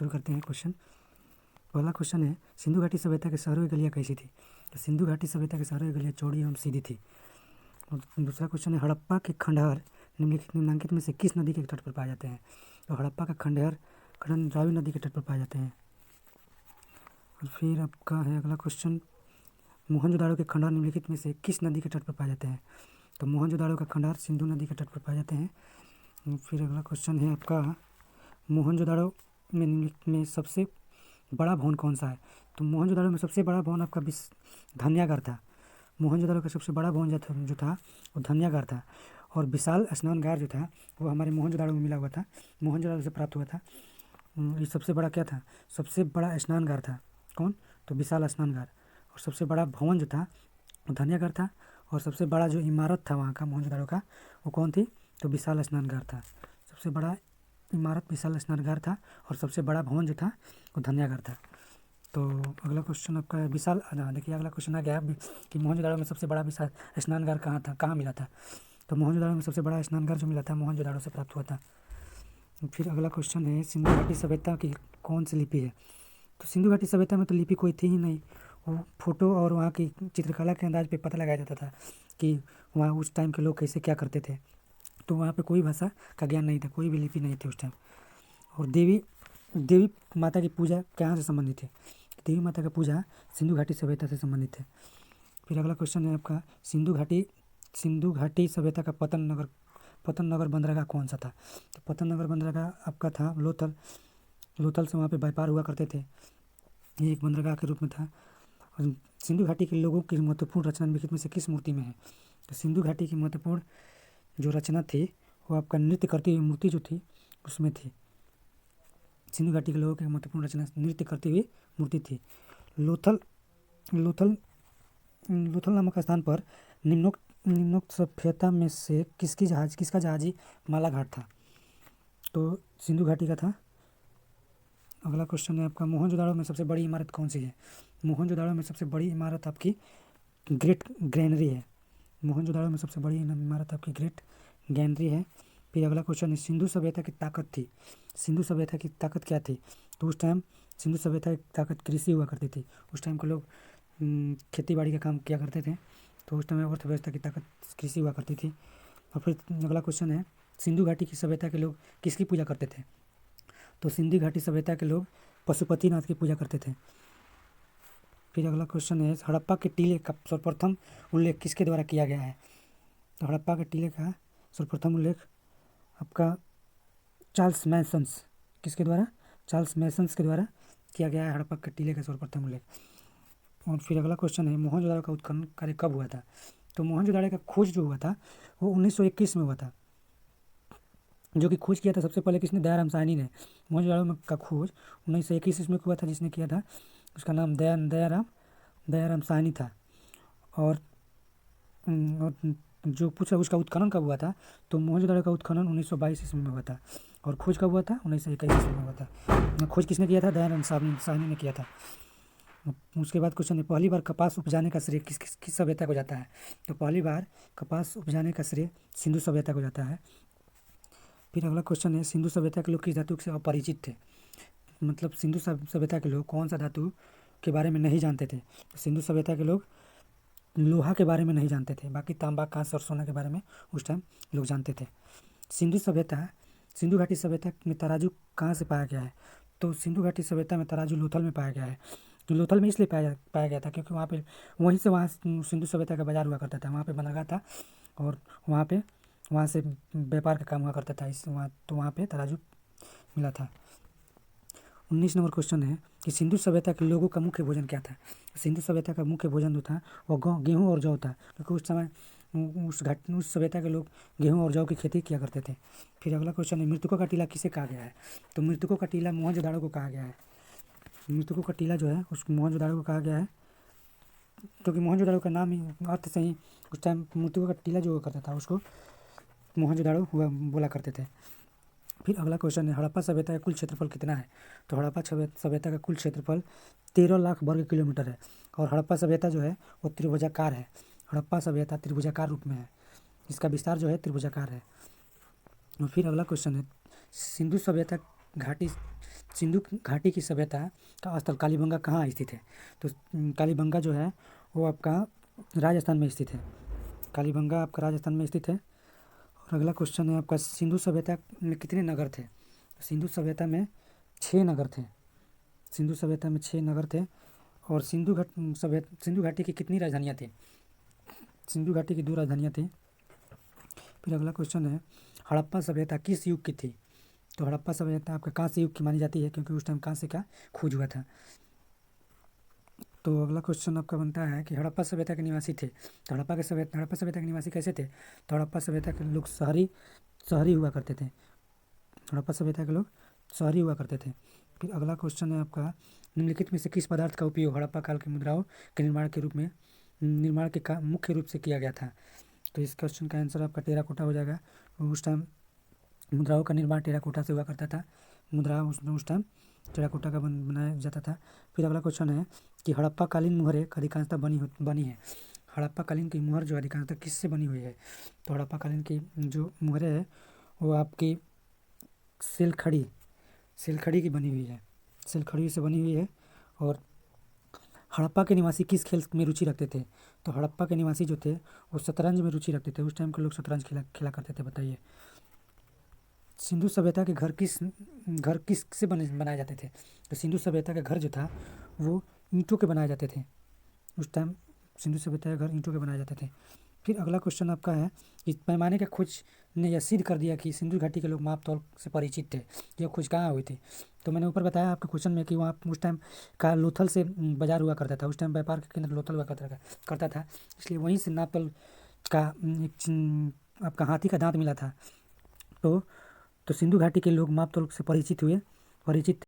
शुरू करते हैं क्वेश्चन। पहला क्वेश्चन है, सिंधु घाटी सभ्यता के शहरों की गलियाँ कैसी थी? तो सिंधु घाटी सभ्यता के शहरों की गलियाँ चौड़ी एवं सीधी थी। और दूसरा क्वेश्चन है, हड़प्पा के खंडहर निम्नलिखित में से किस नदी के तट पर पाए जाते हैं? तो हड़प्पा का खंडहर रावी नदी के तट पर पाए जाते हैं। और फिर आपका है अगला क्वेश्चन, मोहनजोदाड़ो के खंडहर निम्नलिखित में से किस नदी के तट पर पाए जाते हैं? तो मोहनजोदाड़ो का खंडहर सिंधु नदी के तट पर पाए जाते हैं। फिर अगला क्वेश्चन है आपका, मोहनजोदाड़ो में सबसे बड़ा भवन कौन सा है? तो मोहनजोदाड़ो में सबसे बड़ा भवन आपका धन्यागार था। मोहनजोदाड़ो का सबसे बड़ा भवन जो था वो धन्यागार था। और विशाल स्नानगार जो था वो हमारे मोहनजोदाड़ो में मिला हुआ था, मोहनजोदाड़ो से प्राप्त हुआ था। ये सबसे बड़ा क्या था? सबसे बड़ा स्नानगार था। कौन? तो विशाल स्नानगार। और सबसे बड़ा भवन जो था वो धन्यागार था। और सबसे बड़ा जो इमारत था वहाँ का मोहनजोदाड़ो का वो कौन थी? तो विशाल स्नानगार था। सबसे बड़ा इमारत विशाल स्नानगार था और सबसे बड़ा भवन जो था वो धन्यागार था। तो अगला क्वेश्चन आपका विशाल, देखिए अगला क्वेश्चन आ गया कि मोहनजोदाड़ो में सबसे बड़ा विशाल स्नानगार कहाँ मिला था? तो मोहनजोदाड़ो में सबसे बड़ा स्नानगार जो मिला था मोहनजोदाड़ो से प्राप्त हुआ था। फिर अगला क्वेश्चन है, सिंधु घाटी सभ्यता की कौन सी लिपि है? तो सिंधु घाटी सभ्यता में तो लिपि कोई थी ही नहीं। वो फोटो और वहाँ की चित्रकला के अंदाज पे पता लगाया जाता था कि वहाँ उस टाइम के लोग कैसे क्या करते थे। तो वहाँ पे कोई भाषा का ज्ञान नहीं था, कोई भी लिपि नहीं थी उस टाइम। और देवी माता की पूजा कहाँ से संबंधित है? देवी माता का पूजा सिंधु घाटी सभ्यता से संबंधित है। फिर अगला क्वेश्चन है आपका, सिंधु घाटी सभ्यता का पतन नगर बंदरगाह कौन सा था? तो पतन नगर बंदरगाह आपका था लोथल से वहाँ पे व्यापार हुआ करते थे। ये एक बंदरगाह के रूप में था। और सिंधु घाटी के लोगों की महत्वपूर्ण रचना निम्नलिखित में से किस मूर्ति में है? तो सिंधु घाटी की महत्वपूर्ण जो रचना थी वो आपका नृत्य करती हुई मूर्ति जो थी उसमें थी। सिंधु घाटी के लोगों की महत्वपूर्ण रचना नृत्य करती हुई मूर्ति थी। लोथल नामक स्थान पर निम्नोक्त सभ्यता में से किसका जहाजी माला घाट था? तो सिंधु घाटी का था। अगला क्वेश्चन है आपका, मोहनजोदाड़ो में सबसे बड़ी इमारत कौन सी है? मोहनजोदाड़ो में सबसे बड़ी इमारत आपकी ग्रेट ग्रैनरी है। मोहनजोदाड़ो में सबसे बड़ी इमारत आपकी ग्रेट ग्रैनरी है। फिर अगला क्वेश्चन है, सिंधु सभ्यता की ताकत थी। सिंधु सभ्यता की ताकत क्या थी? तो उस टाइम सिंधु सभ्यता की ताकत कृषि हुआ करती थी। उस टाइम के लोग खेती बाड़ी का काम किया करते थे। तो उस टाइम अर्थव्यवस्था की ताकत कृषि हुआ करती थी। और फिर अगला क्वेश्चन है, सिंधु घाटी की सभ्यता के लोग किसकी पूजा करते थे? तो सिंधु घाटी सभ्यता के लोग पशुपतिनाथ की पूजा करते थे। फिर अगला क्वेश्चन है, हड़प्पा के टीले का सर्वप्रथम उल्लेख किसके द्वारा किया गया है? तो हड़प्पा के टीले का सर्वप्रथम उल्लेख आपका चार्ल्स मैसन्स के द्वारा किया गया है। हड़प्पा के टीले का सर्वप्रथम उल्लेख। और फिर अगला क्वेश्चन है, मोहनजोदाड़ो का उत्खनन कार्य कब हुआ था? तो मोहनजोदाड़ो का खोज जो हुआ था वो 1921 में हुआ था। जो कि खोज किया था सबसे पहले किसने? दयाराम साहनी ने। मोहनजोदाड़ो का खोज 1921 में हुआ था। जिसने किया था उसका नाम दयाराम साहनी था। और जो पूछा उसका उत्खनन कब हुआ था? तो मोहनजोदाड़ो का उत्खनन 1922 ईस्वी में हुआ था। और खोज कब हुआ था? 1921 ईस्वी में हुआ था। खोज किसने किया था? दयाराम साहनी ने किया था। उसके बाद क्वेश्चन है, पहली बार कपास उपजाने का श्रेय किस सभ्यता को जाता है? तो पहली बार कपास उपजाने का श्रेय सिंधु सभ्यता को जाता है। फिर अगला क्वेश्चन है, सिंधु सभ्यता के लोग किस धातु से अपरिचित थे? मतलब सिंधु सभ्यता के लोग कौन सा धातु के बारे में नहीं जानते थे? तो सिंधु सभ्यता के लोग लोहा के बारे में नहीं जानते थे। बाकी तांबा, कांस्य और सोना के बारे में उस टाइम लोग जानते थे। सिंधु घाटी सभ्यता में तराजू कहाँ से पाया गया है? तो सिंधु घाटी सभ्यता में तराजू लोथल में पाया गया है। तो लोथल में इसलिए पाया गया था क्योंकि वहीं से सिंधु सभ्यता का बाजार हुआ करता था। वहाँ पे बंदरगाह था और वहाँ से व्यापार का काम हुआ करता था। तो वहाँ पे तराजू मिला था। 19 नंबर क्वेश्चन है कि सिंधु सभ्यता के लोगों का मुख्य भोजन क्या था? सिंधु सभ्यता का मुख्य भोजन जो था वो गेहूँ और जौ था, क्योंकि उस समय उस सभ्यता के लोग गेहूँ और जौ की खेती किया करते थे। फिर अगला क्वेश्चन है, मृतकों का टीला किसे कहा गया है? तो मृतकों का टीला मोहनजोदाड़ो को कहा गया है। मृतकों का टीला जो है उस मोहनजोदाड़ो को कहा गया है, क्योंकि मोहनजोदाड़ो का नाम ही अर्थ से ही उस टाइम मृतकों का टीला जो करता था उसको मोहनजोदाड़ो हुआ बोला करते थे। फिर अगला क्वेश्चन है, हड़प्पा सभ्यता का कुल क्षेत्रफल कितना है? तो हड़प्पा सभ्यता का कुल क्षेत्रफल 13 लाख वर्ग किलोमीटर है। और हड़प्पा सभ्यता जो है वो त्रिभुजाकार है। हड़प्पा सभ्यता त्रिभुजाकार रूप में है, इसका विस्तार जो है त्रिभुजाकार है। और फिर अगला क्वेश्चन है, सिंधु सभ्यता घाटी सिंधु घाटी की सभ्यता का स्थल कालीबंगा कहाँ स्थित है? तो कालीबंगा जो है वो आपका राजस्थान में स्थित है। कालीबंगा आपका राजस्थान में स्थित है। और अगला क्वेश्चन है आपका, सिंधु सभ्यता में कितने नगर थे? तो सिंधु सभ्यता में 6 नगर थे। सिंधु सभ्यता में 6 नगर थे। और सिंधु घाटी की कितनी राजधानियाँ थी? सिंधु घाटी की 2 राजधानियाँ थी। फिर अगला क्वेश्चन है, हड़प्पा सभ्यता किस युग की थी? तो हड़प्पा सभ्यता आपका कांस्य युग की मानी जाती है, क्योंकि उस टाइम कांस्य का खोज हुआ था। तो अगला क्वेश्चन आपका बनता है कि हड़प्पा सभ्यता के निवासी थे। तो हड़प्पा सभ्यता के निवासी कैसे थे? तो हड़प्पा सभ्यता के लोग शहरी हुआ करते थे। हड़प्पा सभ्यता के लोग शहरी हुआ करते थे। फिर अगला क्वेश्चन है आपका, निम्नलिखित में से किस पदार्थ का उपयोग हड़प्पा काल की मुद्राओं के निर्माण के मुख्य रूप से किया गया था? तो इस क्वेश्चन का आंसर आपका टेराकोटा हो जाएगा। उस टाइम मुद्राओं का निर्माण टेराकोटा से हुआ करता था। मुद्रा उस टाइम टेराकोटा का बनाया जाता था। फिर अगला क्वेश्चन है कि हड़प्पा कालीन मुहरें अधिकांशतः बनी है। हड़प्पा कालीन की मुहर जो अधिकांशतः किससे बनी हुई है? तो हड़प्पा कालीन की जो मुहरें है वो आपकी सेलखड़ी की बनी हुई है। सेलखड़ी से बनी हुई है। और हड़प्पा के निवासी किस खेल में रुचि रखते थे? तो हड़प्पा के निवासी जो थे वो शतरंज में रुचि रखते थे। उस टाइम के लोग शतरंज खेला करते थे। बताइए, सिंधु सभ्यता के घर किस से बनाए जाते थे? तो सिंधु सभ्यता का घर जो था वो ईंटों के बनाए जाते थे। उस टाइम सिंधु सभ्यता के घर ईंटों के बनाए जाते थे। फिर अगला क्वेश्चन आपका है कि पैमाने का खोज ने यह सिद्ध कर दिया कि सिंधु घाटी के लोग माप तौल से परिचित थे। यह खोज कहाँ हुई थी? तो मैंने ऊपर बताया आपके क्वेश्चन में कि वहाँ उस टाइम का लोथल से बाजार हुआ करता था। उस टाइम व्यापार के केंद्र लोथल हुआ करता था, इसलिए वहीं से नाप तौल का आपका हाथी का दांत मिला था। तो सिंधु घाटी के लोग माप तौल से परिचित